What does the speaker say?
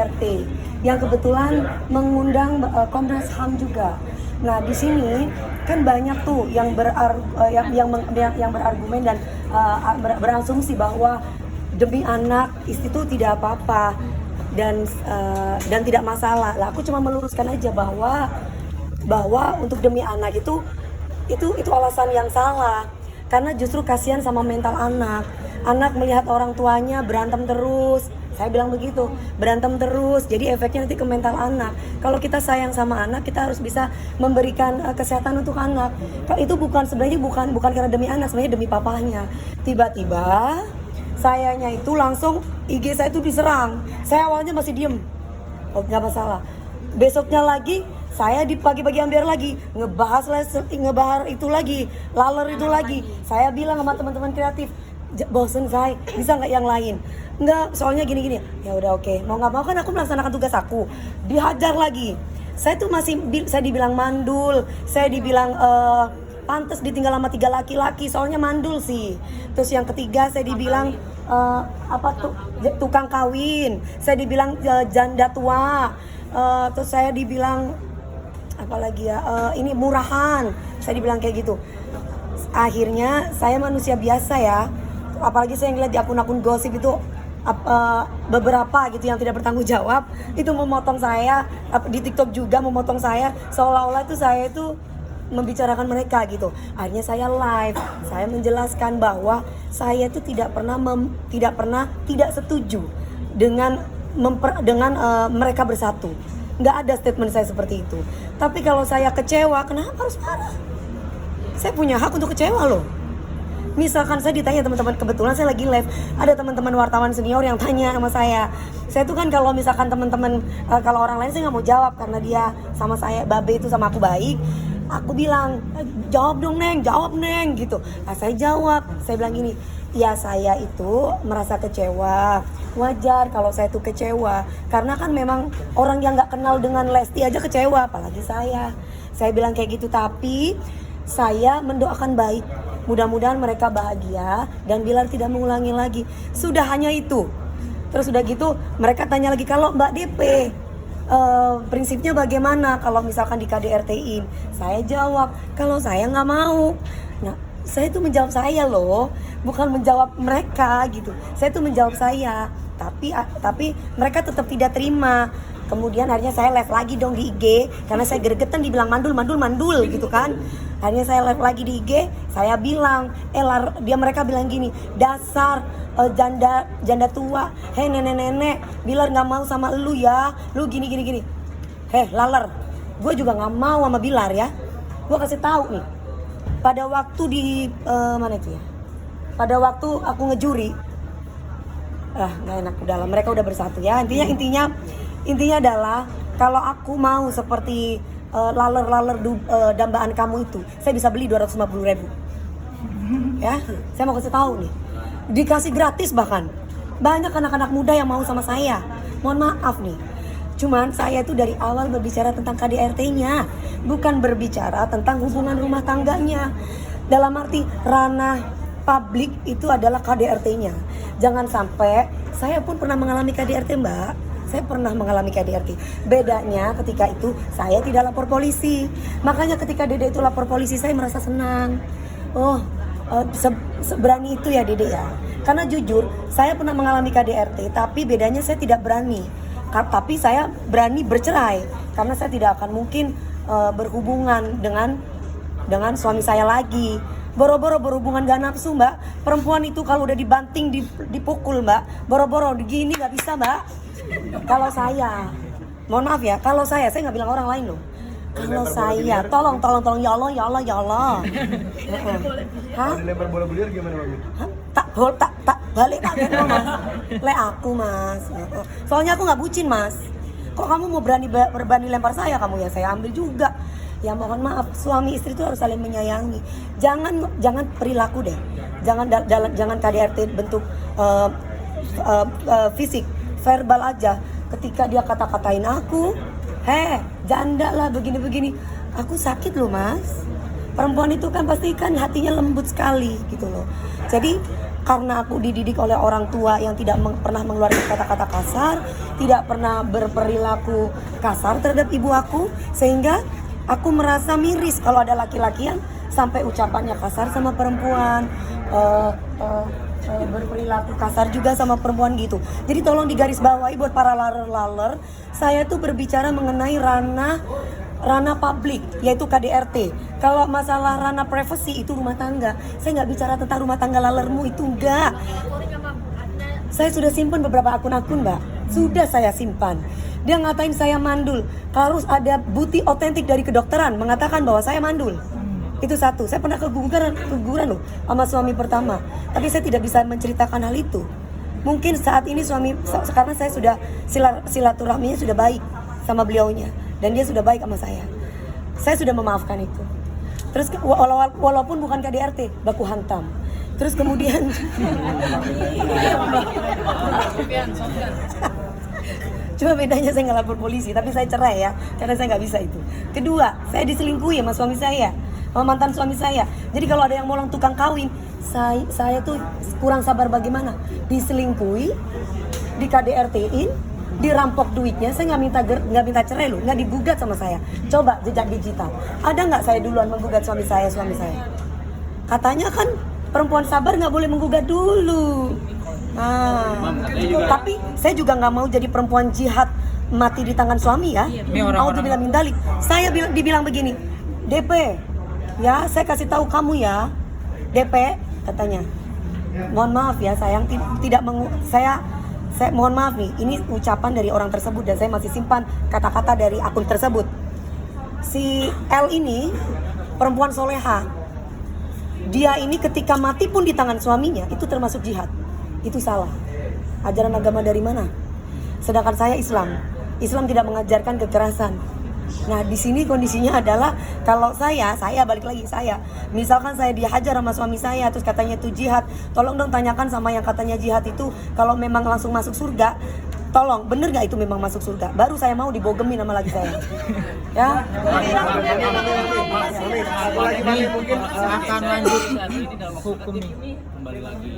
KDRT yang kebetulan mengundang Komnas HAM juga. Nah di sini kan banyak tuh yang berargumen dan berasumsi bahwa demi anak istri itu tidak apa-apa dan tidak masalah. Lah aku cuma meluruskan aja bahwa untuk demi anak itu alasan yang salah. Karena justru kasihan sama mental anak. Anak melihat orang tuanya berantem terus. Saya bilang begitu, berantem terus. Jadi efeknya nanti ke mental anak. Kalau kita sayang sama anak, kita harus bisa memberikan kesehatan untuk anak. Itu sebenarnya bukan karena demi anak, sebenarnya demi papahnya. Tiba-tiba sayanya itu langsung IG saya itu diserang. Saya awalnya masih diem. Oh, nggak masalah. Besoknya lagi saya di pagi-pagi ambil lagi ngebahas itu lagi, laler itu lagi. Saya bilang sama teman-teman kreatif, bosen saya, bisa nggak yang lain? Nggak, soalnya gini-gini. Ya udah oke, mau nggak mau kan aku melaksanakan tugas aku. Dihajar lagi. Saya tuh saya dibilang mandul, saya dibilang pantes ditinggal sama 3 laki-laki, soalnya mandul sih. Terus yang ketiga saya dibilang tukang kawin, saya dibilang janda tua. Terus saya dibilang apalagi ya, ini murahan, saya dibilang kayak gitu. Akhirnya saya manusia biasa ya, apalagi saya ngeliat di akun-akun gosip itu beberapa gitu yang tidak bertanggung jawab itu memotong saya, di TikTok juga memotong saya seolah-olah itu saya itu membicarakan mereka gitu. Akhirnya saya live, saya menjelaskan bahwa saya itu tidak tidak setuju dengan mereka bersatu. Nggak ada statement saya seperti itu. Tapi kalau saya kecewa, kenapa harus marah? Saya punya hak untuk kecewa loh. Misalkan saya ditanya teman-teman, kebetulan saya lagi live, ada teman-teman wartawan senior yang tanya sama saya. Saya tuh kan kalau misalkan teman-teman, kalau orang lain saya nggak mau jawab karena dia sama saya, Babe itu sama aku baik. Aku bilang, jawab dong Neng, jawab Neng gitu. Nah, saya jawab, saya bilang gini, ya saya itu merasa kecewa. Wajar kalau saya tuh kecewa, karena kan memang orang yang nggak kenal dengan Lesti aja kecewa, apalagi saya. Saya bilang kayak gitu, tapi saya mendoakan baik. Mudah-mudahan mereka bahagia dan Bilar tidak mengulangi lagi. Sudah hanya itu. Terus udah gitu mereka tanya lagi, kalau Mbak DP prinsipnya bagaimana kalau misalkan di KDRT-in? Saya jawab, kalau saya nggak mau. Nah, saya itu menjawab saya loh, bukan menjawab mereka gitu. Saya itu menjawab saya, tapi mereka tetap tidak terima. Kemudian akhirnya saya live lagi dong di IG karena saya gregetan dibilang mandul gitu kan. Akhirnya saya live lagi di IG, saya bilang, mereka bilang gini, dasar janda tua, hei nenek-nenek, Bilar nggak mau sama lu ya, lu gini. Heh laler, gue juga nggak mau sama Bilar ya. Gue kasih tahu nih, pada waktu di mana itu ya? Pada waktu aku ngejuri, nggak enak, udahlah mereka udah bersatu ya. Intinya adalah kalau aku mau seperti laler dambaan kamu itu, saya bisa beli 250.000. Ya, saya mau kasih tahu nih, dikasih gratis bahkan. Banyak anak-anak muda yang mau sama saya. Mohon maaf nih, cuman saya itu dari awal berbicara tentang KDRT-nya, bukan berbicara tentang hubungan rumah tangganya. Dalam arti ranah publik itu adalah KDRT-nya. Jangan sampai, saya pun pernah mengalami KDRT Mbak. Saya pernah mengalami KDRT. Bedanya ketika itu saya tidak lapor polisi. Makanya ketika Dede itu lapor polisi, saya merasa senang. Oh, seberani itu ya Dede ya. Karena jujur, saya pernah mengalami KDRT, tapi bedanya saya tidak berani. Tapi saya berani bercerai karena saya tidak akan mungkin berhubungan dengan suami saya lagi. Boro-boro berhubungan gak nafsu Mbak. Perempuan itu kalau udah dibanting, dipukul Mbak, boro-boro gini gak bisa Mbak. Kalau saya, mohon maaf ya, kalau saya nggak bilang orang lain loh. Kalau saya, tolong ya Allah. Hah? Dilempar bola biliar gimana Mbak? Tak balik lagi Mas. Aku Mas. Soalnya aku nggak bucin Mas. Kok kamu mau berani lempar saya kamu ya? Saya ambil juga. Ya mohon maaf, suami istri itu harus saling menyayangi. Jangan perilaku deh. Jangan KDRT bentuk fisik. Verbal aja, ketika dia kata-katain aku, janda lah begini-begini, aku sakit loh Mas. Perempuan itu kan pasti kan hatinya lembut sekali gitu loh. Jadi karena aku dididik oleh orang tua yang tidak pernah mengeluarkan kata-kata kasar, tidak pernah berperilaku kasar terhadap ibu aku, sehingga aku merasa miris kalau ada laki-laki yang sampai ucapannya kasar sama perempuan, berperilaku kasar juga sama perempuan gitu. Jadi tolong digarisbawahi buat para laler-laler, saya tuh berbicara mengenai ranah publik, yaitu KDRT. Kalau masalah ranah privasi itu rumah tangga. Saya nggak bicara tentang rumah tangga lalermu, itu enggak. Saya sudah simpan beberapa akun-akun, Mbak. Sudah saya simpan. Dia ngatain saya mandul. Harus ada bukti otentik dari kedokteran mengatakan bahwa saya mandul. Itu satu. Saya pernah keguguran loh sama suami pertama. Tapi saya tidak bisa menceritakan hal itu. Mungkin saat ini karena saya sudah silaturahminya sudah baik sama beliaunya. Dan dia sudah baik sama saya. Saya sudah memaafkan itu. Terus walaupun bukan KDRT, baku hantam. Terus kemudian cuma bedanya saya nggak lapor polisi, tapi saya cerai ya, karena saya nggak bisa itu. Kedua, saya diselingkuhi sama suami saya, sama mantan suami saya. Jadi kalau ada yang mau tukang kawin, saya tuh kurang sabar bagaimana? Diselingkuhi, di KDRT-in, dirampok duitnya, saya nggak minta cerai loh, nggak digugat sama saya. Coba jejak digital, ada nggak saya duluan menggugat suami saya? Katanya kan perempuan sabar nggak boleh menggugat dulu. Tapi saya juga nggak mau jadi perempuan jihad mati di tangan suami ya. Mau dibilang mindalik. Saya dibilang begini, DP, ya saya kasih tahu kamu ya, DP katanya. Mohon maaf ya sayang, saya mohon maaf nih, ini ucapan dari orang tersebut dan saya masih simpan kata-kata dari akun tersebut. Si L ini perempuan soleha. Dia ini ketika mati pun di tangan suaminya, itu termasuk jihad. Itu salah. Ajaran agama dari mana? Sedangkan saya Islam. Islam tidak mengajarkan kekerasan. Nah, di sini kondisinya adalah kalau saya balik lagi misalkan saya dihajar sama suami saya terus katanya itu jihad, tolong dong tanyakan sama yang katanya jihad itu kalau memang langsung masuk surga, tolong bener nggak itu memang masuk surga, baru saya mau dibogemin sama laki saya. Ya. Ini mungkin akan lanjut ini dalam hukum nih, kembali lagi.